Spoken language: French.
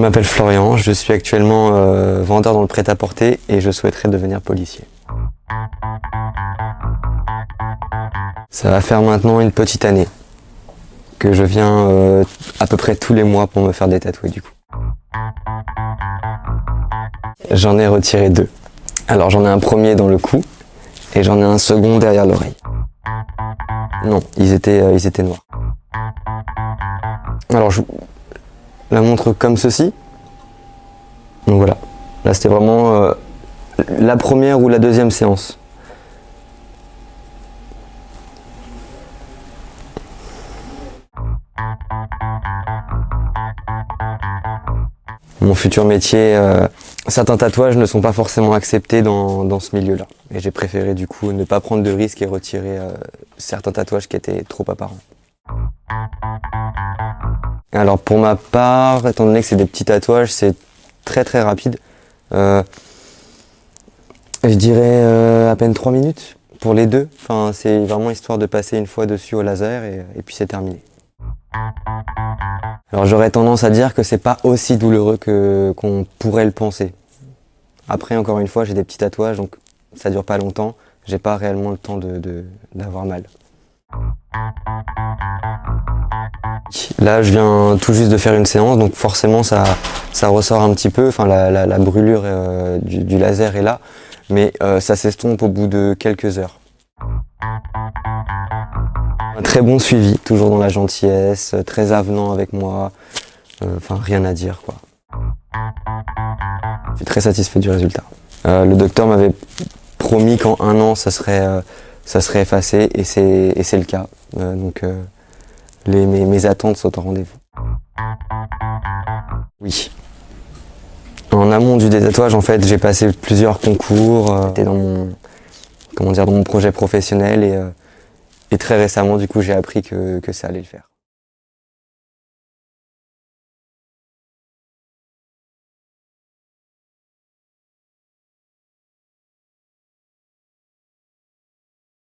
Je m'appelle Florian, je suis actuellement vendeur dans le prêt-à-porter et je souhaiterais devenir policier. Ça va faire maintenant une petite année que je viens à peu près tous les mois pour me faire des tatoués du coup. J'en ai retiré 2. Alors j'en ai un premier dans le cou et j'en ai un second derrière l'oreille. Non, ils étaient noirs. Alors je la montre comme ceci. Donc voilà, là c'était vraiment la première ou la deuxième séance. Mon futur métier, certains tatouages ne sont pas forcément acceptés dans ce milieu-là. Et j'ai préféré du coup ne pas prendre de risques et retirer certains tatouages qui étaient trop apparents. Alors pour ma part, étant donné que c'est des petits tatouages, c'est très rapide. Je dirais à peine 3 minutes pour les deux. Enfin, c'est vraiment histoire de passer une fois dessus au laser et puis c'est terminé. Alors j'aurais tendance à dire que c'est pas aussi douloureux qu'on pourrait le penser. Après, encore une fois, j'ai des petits tatouages, donc ça dure pas longtemps. J'ai pas réellement le temps d'avoir mal. Là, je viens tout juste de faire une séance, donc forcément ça ressort un petit peu. Enfin, la brûlure du laser est là, mais ça s'estompe au bout de quelques heures. Un très bon suivi, toujours dans la gentillesse, très avenant avec moi. Enfin, rien à dire, quoi. Je suis très satisfait du résultat. Le docteur m'avait promis qu'en 1 an, ça serait effacé, et c'est le cas. Mes attentes sont au rendez-vous. Oui. En amont du détatouage, en fait, j'ai passé plusieurs concours. J'étais dans mon projet professionnel et très récemment, du coup, j'ai appris que ça allait le faire.